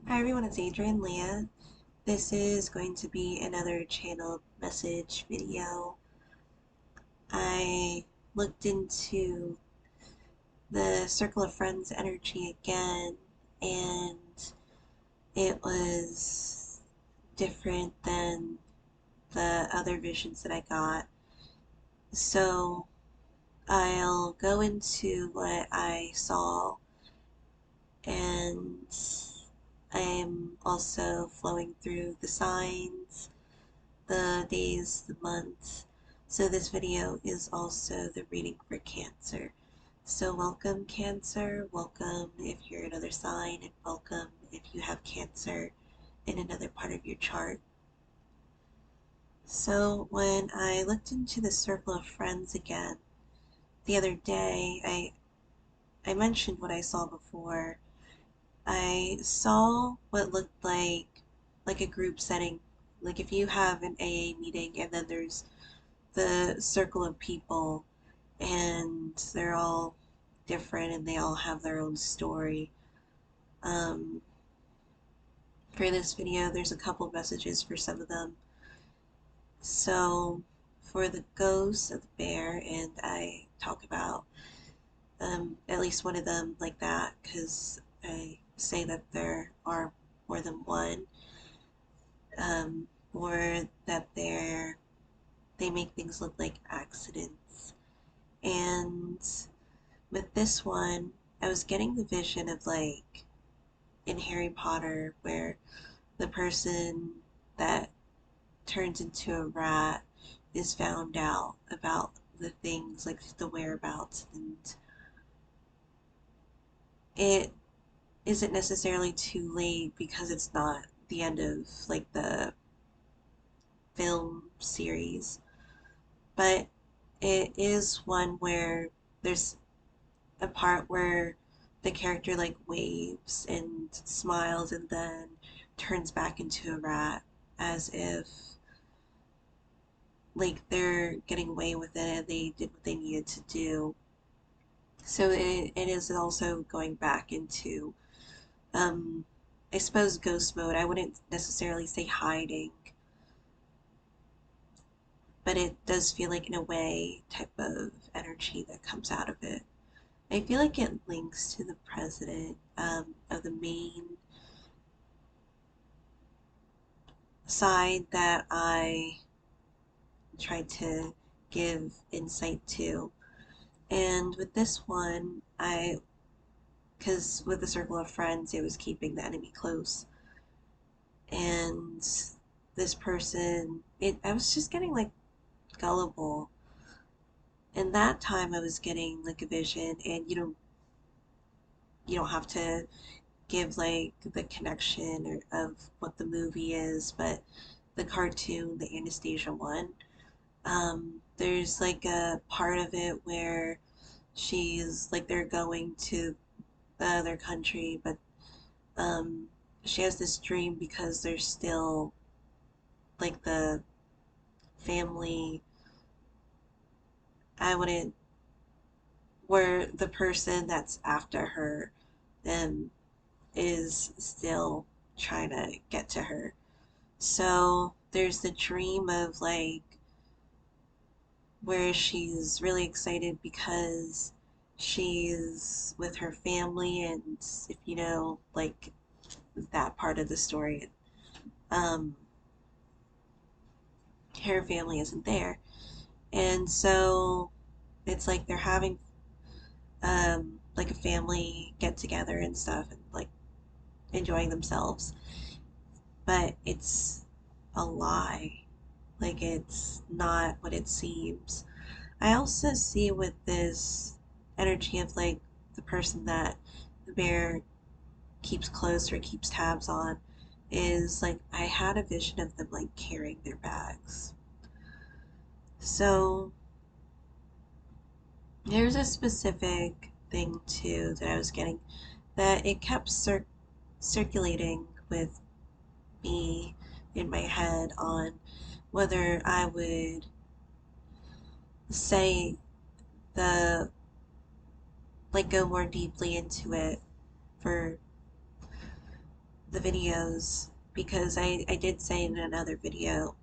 Hi everyone, it's Adrian Leah. This is going to be another channel message video. I looked into the Circle of Friends energy again, and it was different than the other visions that I got. So I'll go into what I saw, and I'm also flowing through the signs, the days, the months. So this video is also the reading for Cancer. So welcome Cancer, welcome if you're another sign, and welcome if you have Cancer in another part of your chart. So when I looked into the Circle of Friends again the other day, I mentioned what I saw before. I saw what looked like a group setting. Like if you have an AA meeting and then there's the circle of people and they're all different and they all have their own story. Um, for this video, there's a couple messages for some of them. So for the ghost of the bear, and I talk about at least one of them like that because I say that there are more than one, or that they make things look like accidents. And with this one, I was getting the vision of like in Harry Potter where the person that turns into a rat is found out about the things like the whereabouts, and it isn't necessarily too late because it's not the end of like the film series, but it is one where there's a part where the character like waves and smiles and then turns back into a rat as if like they're getting away with it and they did what they needed to do. So it is also going back into um I suppose ghost mode. I wouldn't necessarily say hiding, but it does feel like in a way type of energy that comes out of it. I feel like it links to the president of the main side that I tried to give insight to. And with this one, because with the circle of friends, it was keeping the enemy close. And this person, I was just getting like gullible. And that time I was getting like a vision, and you don't have to give like the connection of what the movie is, but the cartoon, the Anastasia one, there's like a part of it where she's like they're going to the other country, but um, she has this dream because there's still like the family. I wouldn't where the person that's after her um, is still trying to get to her. So there's the dream of like where she's really excited because she's with her family, and if you know like that part of the story, um, her family isn't there, and so it's like they're having like a family get together and stuff and like enjoying themselves, but it's a lie. Like it's not what it seems. I also see with this energy of like the person that the bear keeps close or keeps tabs on is like I had a vision of them like carrying their bags. So there's a specific thing too that I was getting that it kept circulating with me in my head on whether I would say the like go more deeply into it for the videos because I did say in another video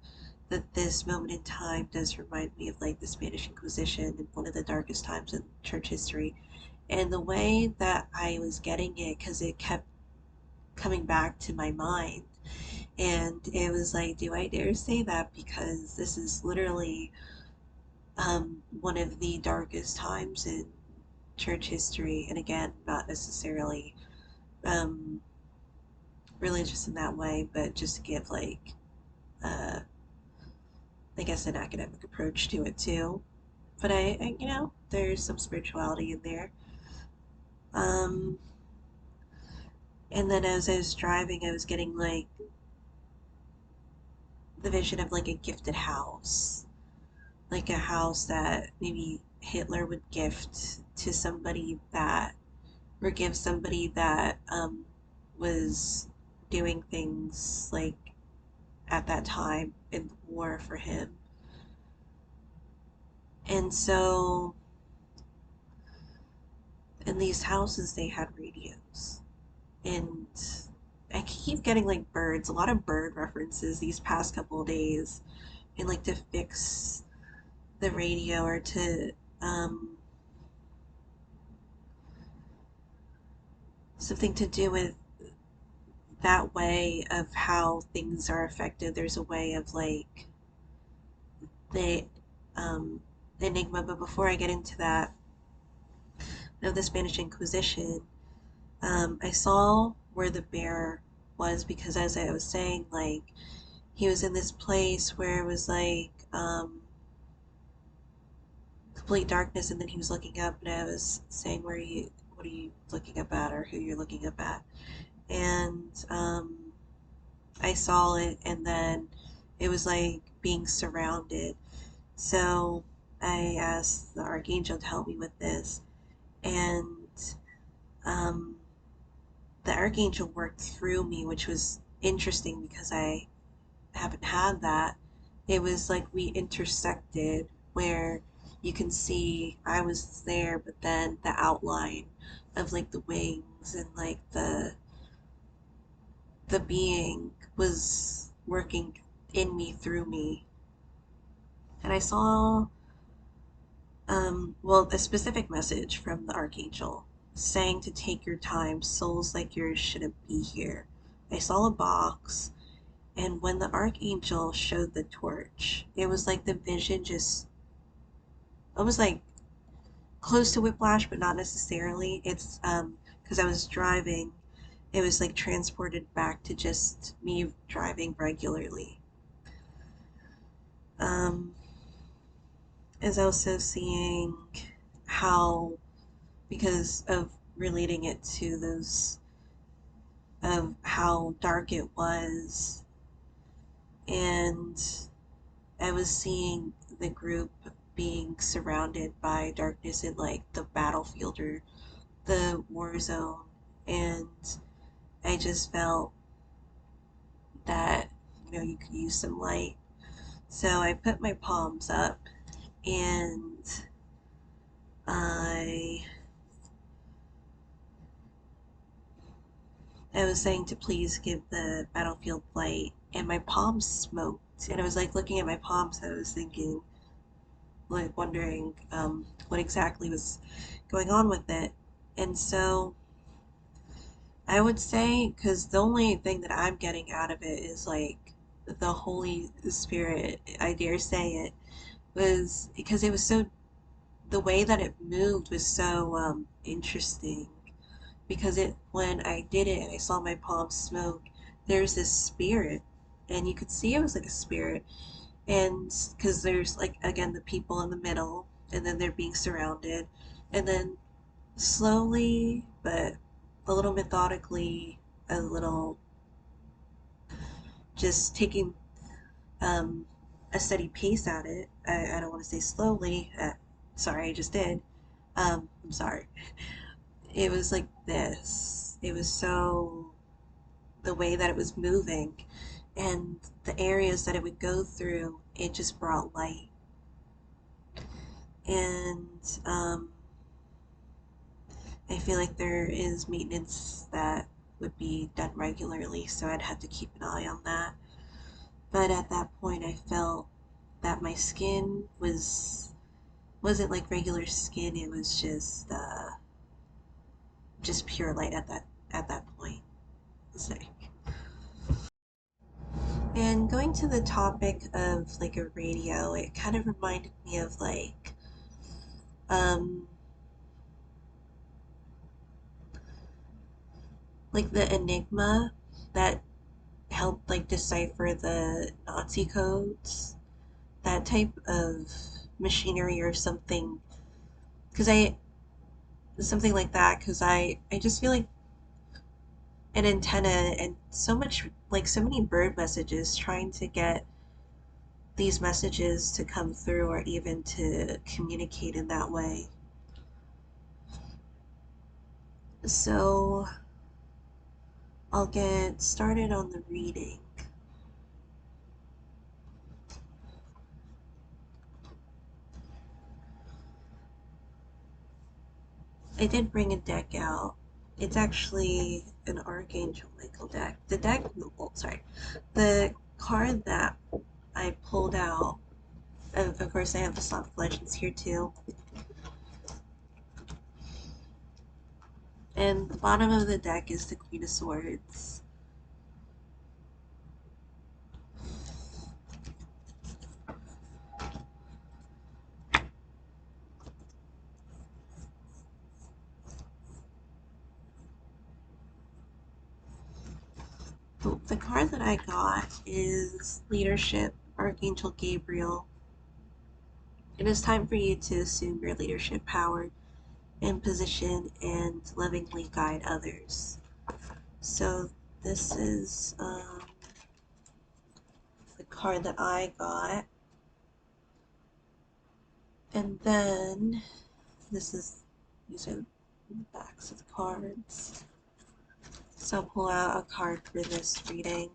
that this moment in time does remind me of like the Spanish Inquisition and one of the darkest times in church history. And the way that I was getting it, because it kept coming back to my mind, and it was like, do I dare say that? Because this is literally one of the darkest times in church history, and again, not necessarily um, religious in that way, but just to give like uh, I guess an academic approach to it too. But there's some spirituality in there. Um, and then as I was driving, I was getting like the vision of like a gifted house, like a house that maybe Hitler would gift to somebody that, or give somebody that was doing things like at that time in the war for him. And so in these houses, they had radios. And I keep getting like birds, a lot of bird references these past couple of days, and like to fix the radio or to something to do with that way of how things are affected. There's a way of like the um, enigma, but before I get into that, of the Spanish Inquisition, I saw where the bear was because, as I was saying, like he was in this place where it was like complete darkness, and then he was looking up, and I was saying, what are you looking up at, or who you're looking up at, and I saw it, and then it was like being surrounded. So I asked the archangel to help me with this, and um, the archangel worked through me, which was interesting because I haven't had that. It was like we intersected where you can see I was there, but then the outline of like the wings and like the being was working in me through me. And I saw well, a specific message from the archangel saying to take your time, souls like yours shouldn't be here. I saw a box, and when the archangel showed the torch, it was like the vision just, it was like close to whiplash, but not necessarily. It's because I was driving, it was like transported back to just me driving regularly. Um, is also seeing how, because of relating it to those, of how dark it was, and I was seeing the group being surrounded by darkness in like the battlefield or the war zone, and I just felt that you could use some light. So I put my palms up, and I I was saying to please give the battlefield light, and my palms smoked, and I was like looking at my palms. I was thinking, like wondering what exactly was going on with it, and so I would say, because the only thing that I'm getting out of it is like the Holy Spirit, I dare say it, was because it was so, the way that it moved was so interesting. Because it, when I did it and I saw my palms smoke, there's this spirit, and you could see it was like a spirit, and because there's like again the people in the middle, and then they're being surrounded, and then slowly but a little methodically, a little just taking um, a steady pace at it. I don't want to say slowly. Sorry, I just did. I'm sorry. It was like this. It was so, the way that it was moving and the areas that it would go through, it just brought light. And I feel like there is maintenance that would be done regularly, so I'd have to keep an eye on that. But at that point, I felt that my skin wasn't like regular skin. It was just pure light at that point. So, and going to the topic of like a radio, it kind of reminded me of um like the Enigma that helped like decipher the Nazi codes, that type of machinery or something. Because I something like that. Because I just feel like an antenna and so much like so many bird messages trying to get these messages to come through or even to communicate in that way. So I'll get started on the reading. I did bring a deck out. It's actually an Archangel Michael deck. Oh, sorry. The card that I pulled out, of course, I have the Slavic Legends here too. And the bottom of the deck is the Queen of Swords. The card that I got is Leadership, Archangel Gabriel. It is time for you to assume your leadership power and position and lovingly guide others. So this is the card that I got. And then these are the backs of the cards. So I'll pull out a card for this reading.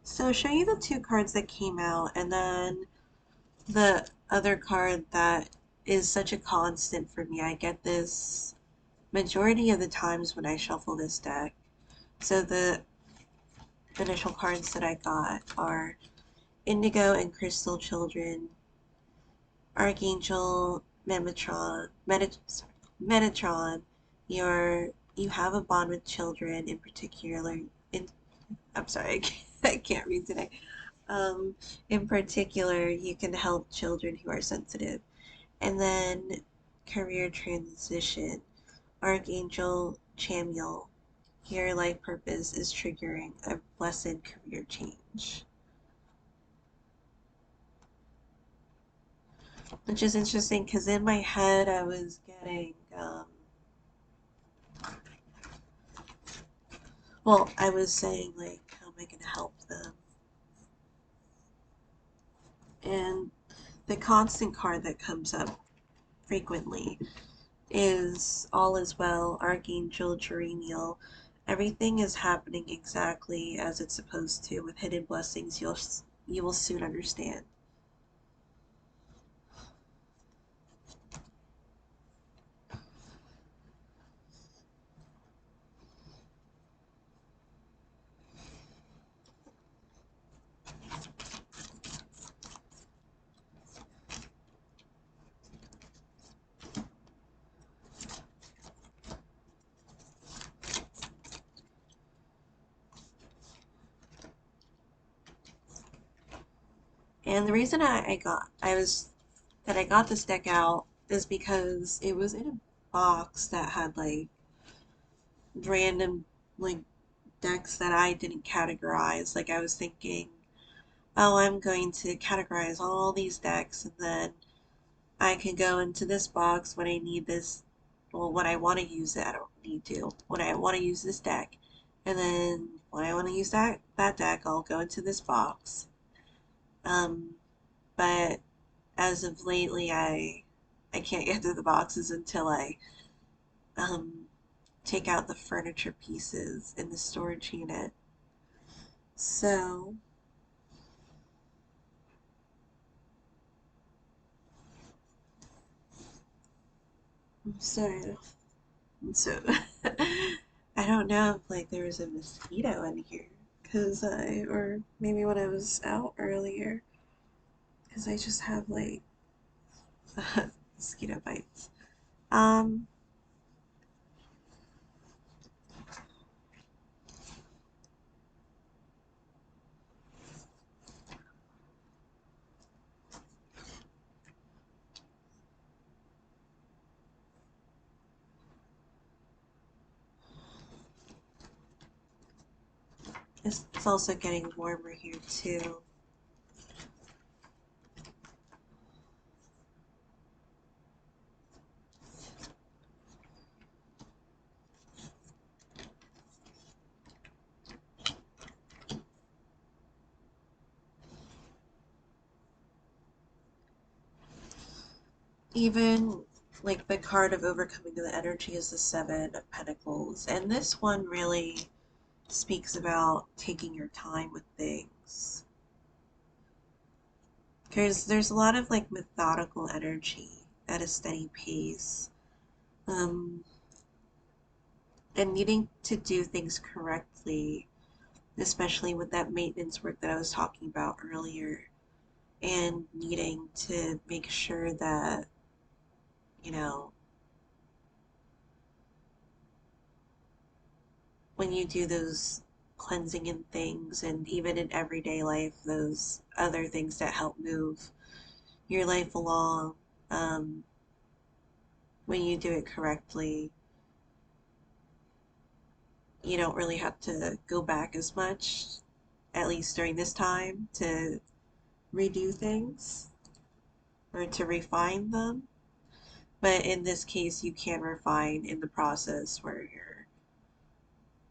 So I'll show you the two cards that came out, and then the other card that is such a constant for me. I get this majority of the times when I shuffle this deck. So the initial cards that I got are Indigo and Crystal Children, Archangel Metatron. You have a bond with children in particular. In I'm sorry, I can't read today. Um, in particular, you can help children who are sensitive. And then career transition, Archangel Chamiel. Your life purpose is triggering a blessed career change. Which is interesting because in my head I was getting, well, I was saying, like, how am I going to help them? And the constant card that comes up frequently is All is Well, Archangel Jeremiel. Everything is happening exactly as it's supposed to. With hidden blessings, you will soon understand. And the reason I got this deck out is because it was in a box that had like random like decks that I didn't categorize. Like I was thinking, oh, I'm going to categorize all these decks and then I can go into this box when I need this. Well, when I want to use it, I don't need to. When I want to use this deck, and then when I want to use that deck, I'll go into this box. Um, but as of lately, I can't get through the boxes until I um take out the furniture pieces in the storage unit. So, I'm sorry. So, I don't know if like there was a mosquito in here or maybe when I was out earlier, because I just have like mosquito bites. Um, it's also getting warmer here too. Even like the card of overcoming the energy is the Seven of Pentacles, and this one really speaks about taking your time with things. Because there's a lot of like methodical energy at a steady pace, um, and needing to do things correctly, especially with that maintenance work that I was talking about earlier, and needing to make sure that, you know, when you do those cleansing and things, and even in everyday life, those other things that help move your life along, um, when you do it correctly, you don't really have to go back as much, at least during this time, to redo things or to refine them. But in this case, you can refine in the process where you're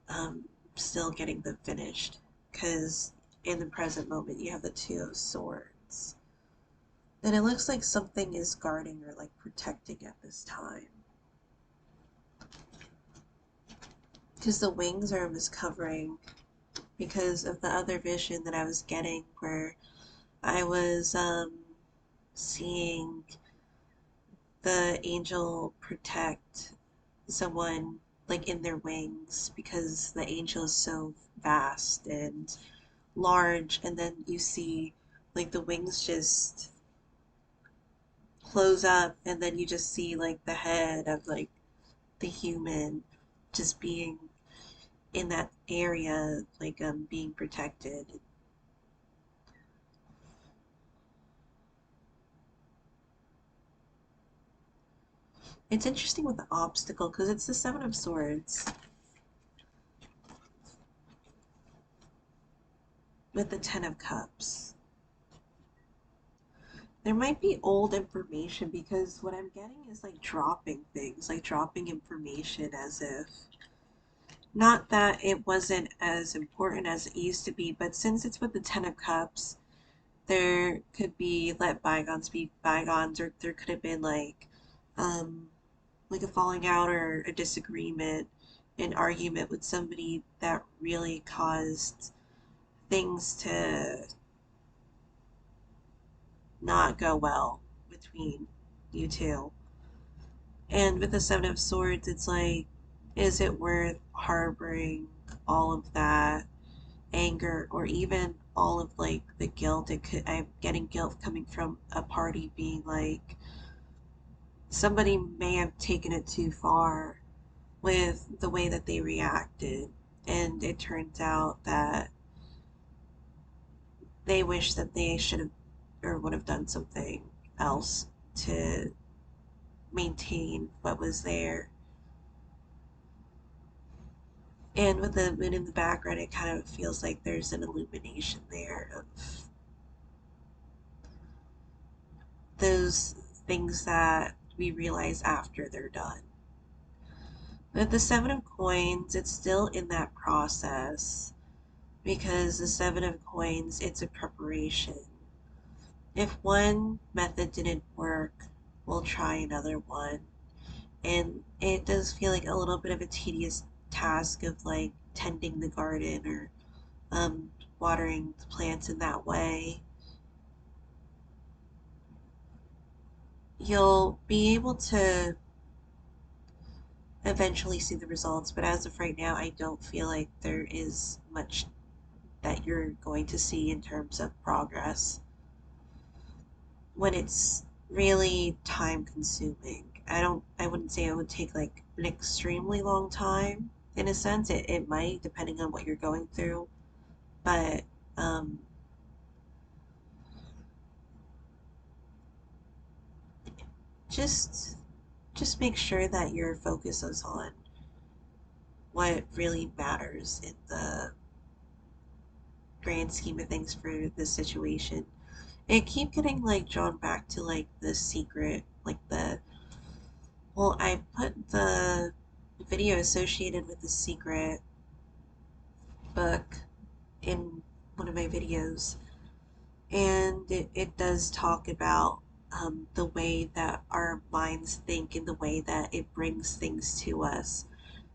um, still getting them finished. Because in the present moment, you have the Two of Swords. And it looks like something is guarding or like protecting at this time. Because the wings are miscovering because of the other vision that I was getting where I was seeing the angel protect someone like in their wings because the angel is so vast and large, and then you see like the wings just close up, and then you just see like the head of like the human just being in that area, like being protected. It's interesting with the obstacle because it's the Seven of Swords with the Ten of Cups. There might be old information because what I'm getting is like dropping things, like dropping information as if not that it wasn't as important as it used to be, but since it's with the Ten of Cups, there could be let bygones be bygones, or there could have been um, like a falling out or a disagreement, an argument with somebody that really caused things to not go well between you two. And with the Seven of Swords, it's like, is it worth harboring all of that anger or even all of like the guilt? I'm getting guilt coming from a party being like, somebody may have taken it too far with the way that they reacted. And it turns out that they wish that they should have or would have done something else to maintain what was there. And with the moon in the background, it kind of feels like there's an illumination there of those things that we realize after they're done. But the Seven of Coins, it's still in that process because the Seven of Coins, it's a preparation. If one method didn't work, we'll try another one. And it does feel like a little bit of a tedious task of like tending the garden or um, watering the plants in that way. You'll be able to eventually see the results, but as of right now, I don't feel like there is much that you're going to see in terms of progress when it's really time consuming. I wouldn't say it would take like an extremely long time in a sense. It might, depending on what you're going through, but um, just just make sure that your focus is on what really matters in the grand scheme of things for this situation. And keep getting like drawn back to like the secret, like the well, I put the video associated with the secret book in one of my videos, and it does talk about the way that our minds think and the way that it brings things to us,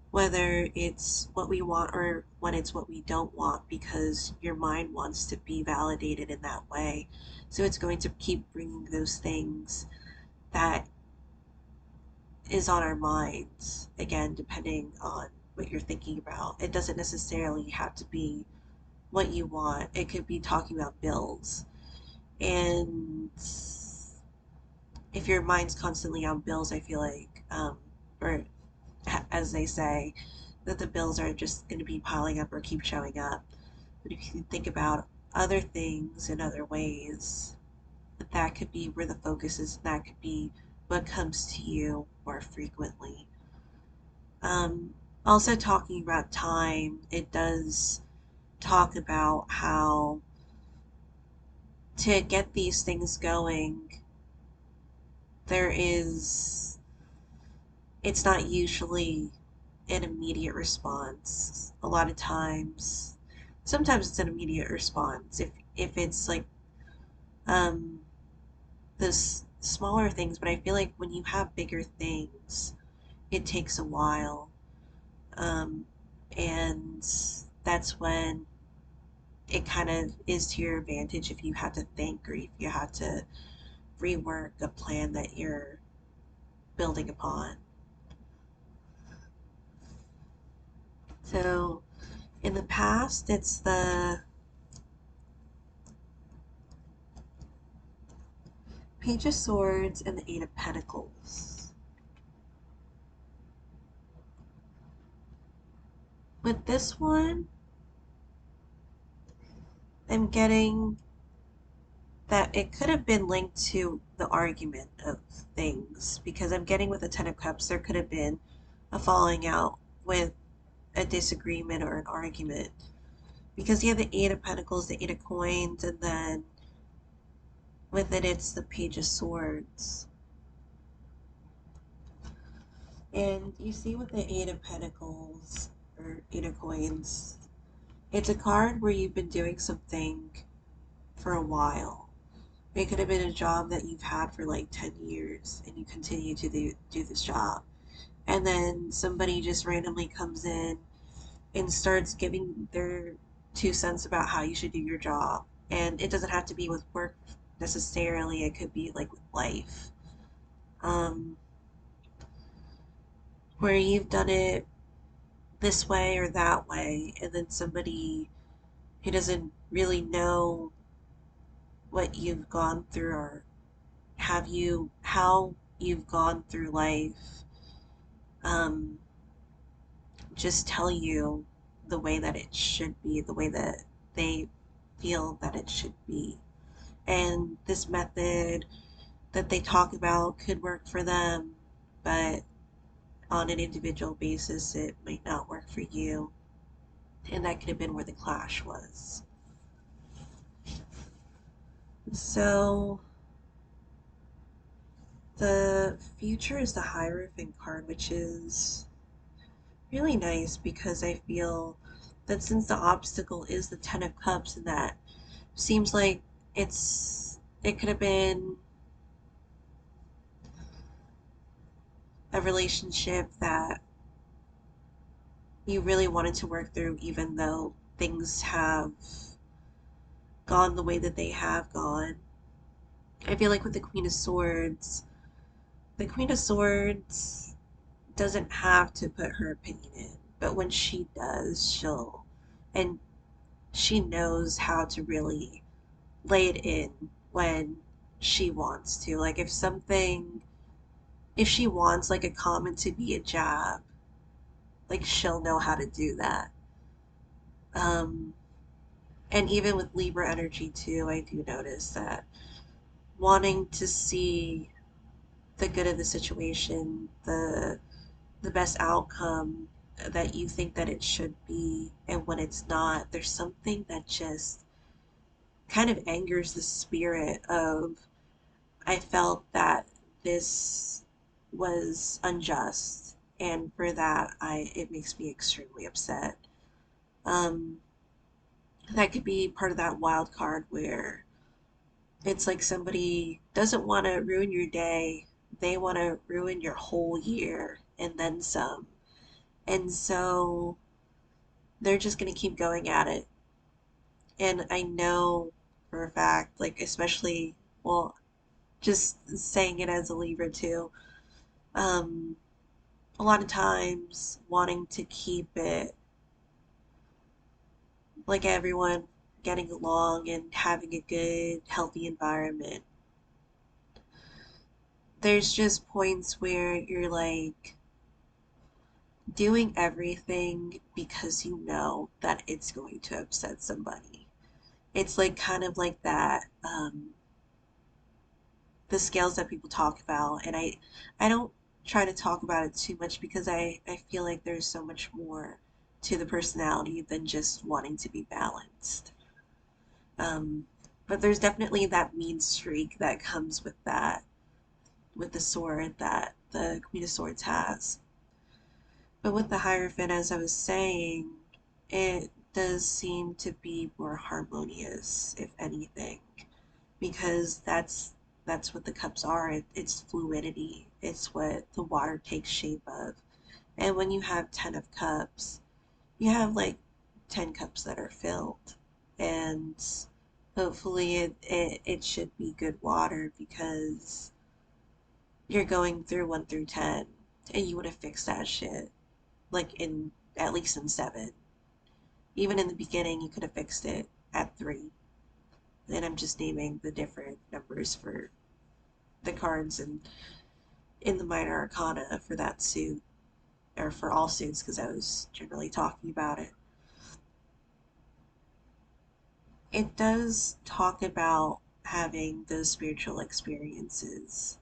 whether it's what we want or when it's what we don't want, because your mind wants to be validated in that way. So it's going to keep bringing those things that is on our minds, again, depending on what you're thinking about. It doesn't necessarily have to be what you want, it could be talking about bills. And if your mind's constantly on bills, I feel like, or as they say, that the bills are just going to be piling up or keep showing up. But if you think about other things in other ways, that could be where the focus is, that could be what comes to you more frequently. Um, Also, talking about time, it does talk about how to get these things going, there is, it's not usually an immediate response. A lot of times, sometimes it's an immediate response. If it's like um, this smaller things, but I feel like when you have bigger things, it takes a while. Um, and that's when it kind of is to your advantage if you have to think or if you have to rework a plan that you're building upon. So in the past, it's the Page of Swords and the Eight of Pentacles. With this one, I'm getting that it could have been linked to the argument of things, because I'm getting with the Ten of Cups, there could have been a falling out with a disagreement or an argument. Because you have the Eight of Pentacles, the Eight of Coins, and then with it, it's the Page of Swords. And you see with the Eight of Pentacles, or Eight of Coins, it's a card where you've been doing something for a while. It could have been a job that you've had for like 10 years and you continue to do this job. And then somebody just randomly comes in and starts giving their 2 cents about how you should do your job. And it doesn't have to be with work necessarily, it could be like with life. Um, where you've done it this way or that way, and then somebody who doesn't really know what you've gone through or have you how you've gone through life, um, just tell you the way that it should be, the way that they feel that it should be. And this method that they talk about could work for them, but on an individual basis, it might not work for you. And that could have been where the clash was. So The future is the Hierophant card, which is really nice because I feel that since the obstacle is the Ten of Cups, and that seems like it could have been a relationship that you really wanted to work through, even though things have gone the way that they have gone. I feel like with the Queen of Swords doesn't have to put her opinion in, but when she does, and she knows how to really lay it in when she wants to. Like if she wants like a comment to be a jab, like she'll know how to do that. Um, and even with Libra energy too, I do notice that wanting to see the good of the situation, the best outcome that you think that it should be, and when it's not, there's something that just kind of angers the spirit of I felt that this was unjust, and for that I it makes me extremely upset. Um, that could be part of that wild card where it's like somebody doesn't want to ruin your day, they want to ruin your whole year and then some. And so they're just going to keep going at it. And I know for a fact, like, especially, well, just saying it as a Libra too, um, a lot of times wanting to keep it like everyone getting along and having a good, healthy environment. There's just points where you're like doing everything because you know that it's going to upset somebody. It's like kind of like that, the scales that people talk about, and I don't try to talk about it too much because I feel like there's so much more to the personality than just wanting to be balanced. Um, but there's definitely that mean streak that comes with that, with the sword that the Queen of Swords has. But with the Hierophant, as I was saying, it does seem to be more harmonious, if anything, because that's what the cups are. It's fluidity. It's what the water takes shape of. And when you have 10 of cups, you have like 10 cups that are filled. And hopefully it should be good water because you're going through 1 through 10 and you would have fixed that shit like in at least in 7. Even in the beginning, you could have fixed it at 3. And I'm just naming the different numbers for the cards and in the minor arcana for that suit, or for all suits, because I was generally talking about it. It does talk about having those spiritual experiences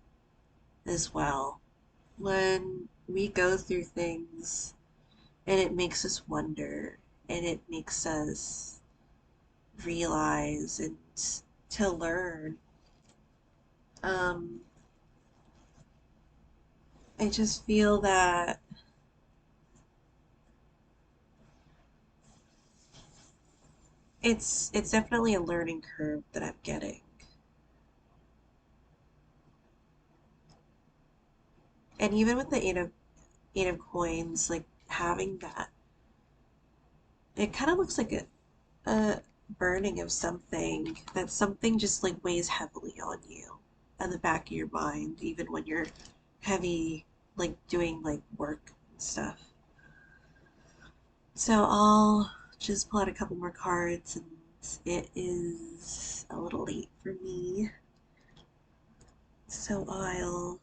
as well. When we go through things and it makes us wonder and it makes us realize and to learn. Um, I just feel that it's definitely a learning curve that I'm getting. And even with the eight of coins, like having that, it kind of looks like a burning of something, that something just like weighs heavily on you on the back of your mind, even when you're heavy, like doing like work and stuff. So I'll just pull out a couple more cards, and it is a little late for me. So I'll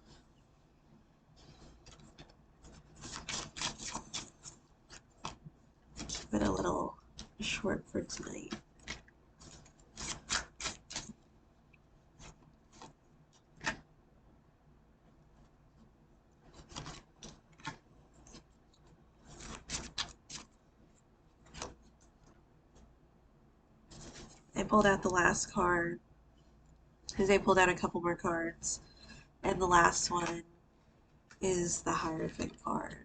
keep it a little short for tonight. I pulled out the last card because I pulled out a couple more cards. And the last one is the Hierophant card.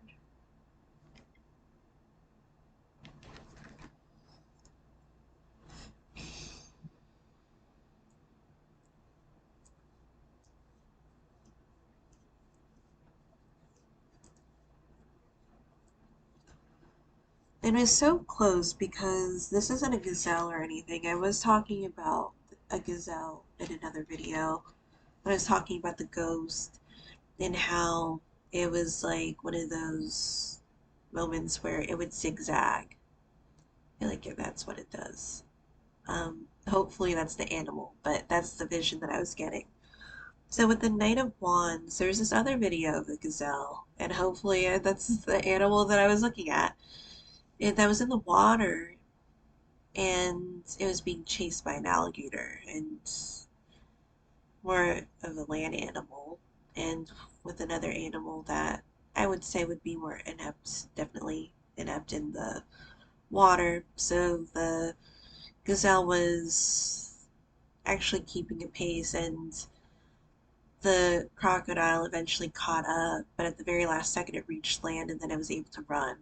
And it's so close because this isn't a gazelle or anything. I was talking about a gazelle in another video. I was talking about the ghost and how it was like one of those moments where it would zigzag. I feel like that's what it does. Hopefully that's the animal, but that's the vision that I was getting. So with the Knight of Wands, there's this other video of the gazelle, and hopefully that's the animal that I was looking at. That was in the water, and it was being chased by an alligator, and more of a land animal, and with another animal that I would say would be more inept, definitely inept in the water. So the gazelle was actually keeping a pace, and the crocodile eventually caught up, but at the very last second it reached land and then it was able to run.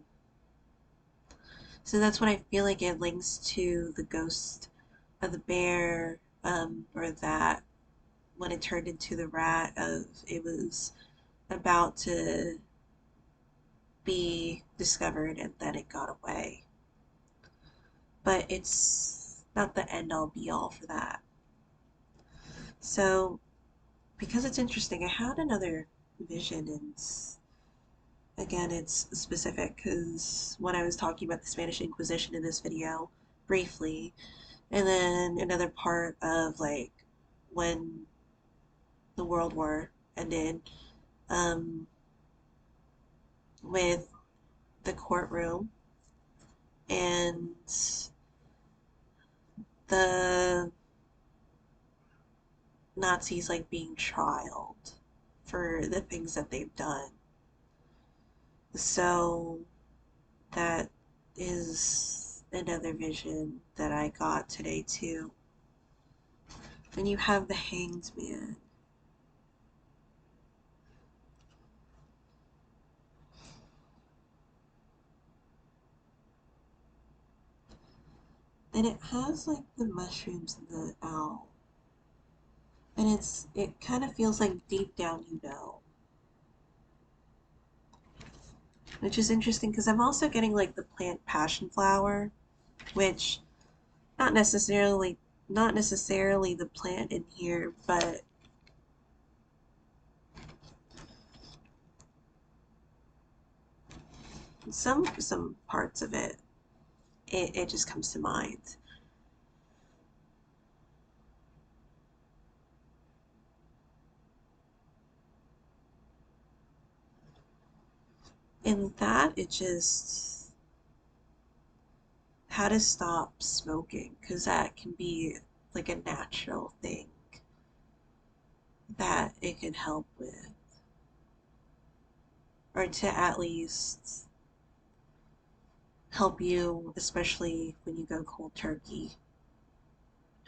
So that's what I feel like it links to the ghost of the bear, or that when it turned into the rat, of it was about to be discovered and then it got away. But it's not the end all be all for that. So because it's interesting, I had another vision, and again, it's specific because when I was talking about the Spanish Inquisition in this video briefly, and then another part of like when the World War ended, um, with the courtroom and the Nazis like being trialed for the things that they've done. So that is another vision that I got today too. And you have the Hanged Man. And it has like the mushrooms and the owl. And it kind of feels like deep down you know. Which is interesting because I'm also getting like the plant passion flower, which not necessarily the plant in here, but some parts of it. It just comes to mind. And that it just how to stop smoking, because that can be like a natural thing that it can help with, or to at least help you, especially when you go cold turkey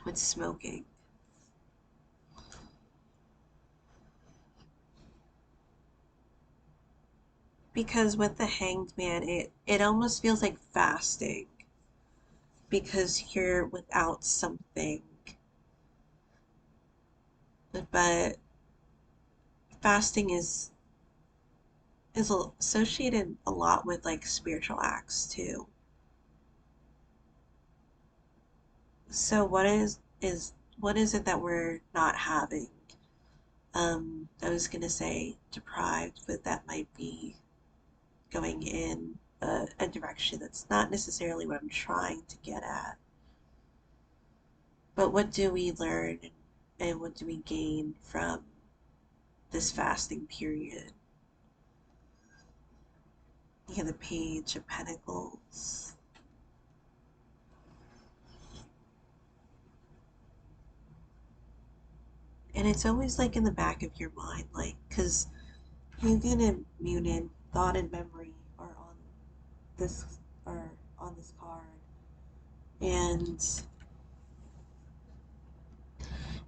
with smoking. Because with the Hanged Man, it almost feels like fasting because you're without something. But fasting is associated a lot with like spiritual acts too. So what is it that we're not having? I was gonna say deprived, but that might be going in a direction that's not necessarily what I'm trying to get at. But what do we learn, and what do we gain from this fasting period? You have the Page of Pentacles. And it's always like in the back of your mind, like, because Hugin and Munin, thought and memory are this on this card. And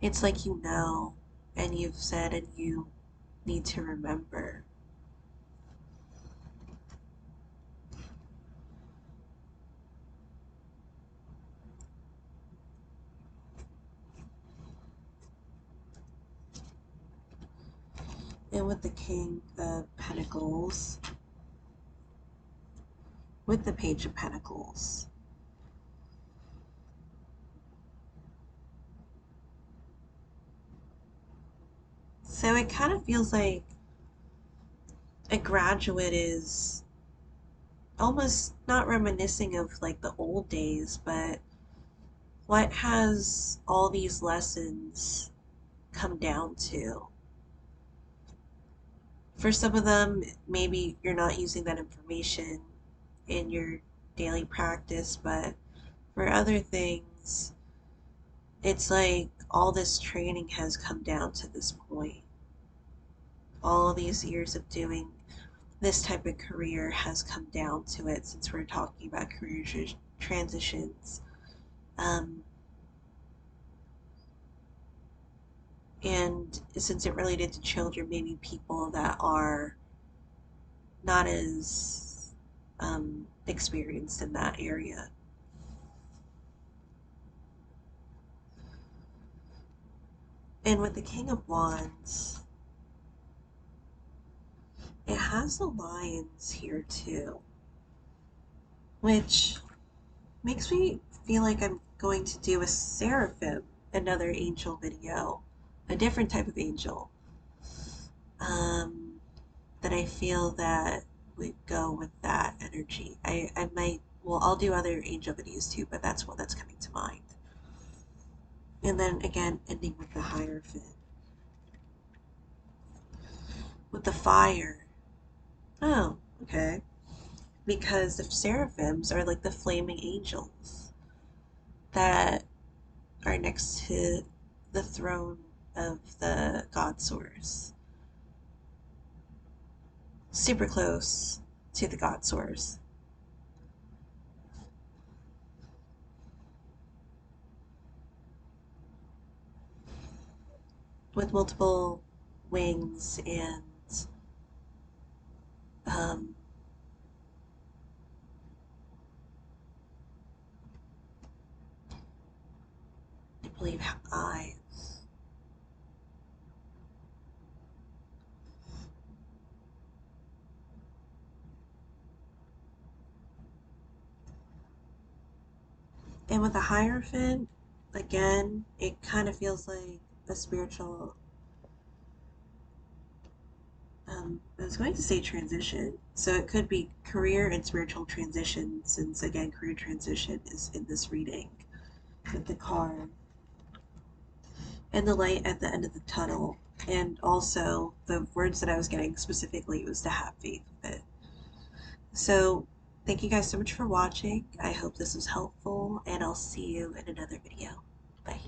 it's like you know, and you've said, and you need to remember. And with the King of Pentacles, with the Page of Pentacles, so it kind of feels like a graduate is almost not reminiscing of like the old days, but what has all these lessons come down to? For some of them, maybe you're not using that information in your daily practice, but for other things, it's like all this training has come down to this point. All these years of doing this type of career has come down to it, since we're talking about career transitions. Um, and since it related to children, maybe people that are not as experienced in that area. And with the King of Wands, it has the lions here too, which makes me feel like I'm going to do a seraphim, another angel video, a different type of angel, um, that I feel that would go with that energy. I might, well, I'll do other angel videos too, but that's what that's coming to mind. And then again, ending with the Hierophant. With the fire. Oh, okay. Because the seraphims are like the flaming angels that are next to the throne of the God Source. Super close to the God Source. With multiple wings and um, I believe eyes. And with the Hierophant, again, it kind of feels like a spiritual. I was going to say transition, so it could be career and spiritual transition, since again, career transition is in this reading with the card. And the light at the end of the tunnel. And also, the words that I was getting specifically was to have faith with it. So, thank you guys so much for watching. I hope this was helpful, and I'll see you in another video. Bye.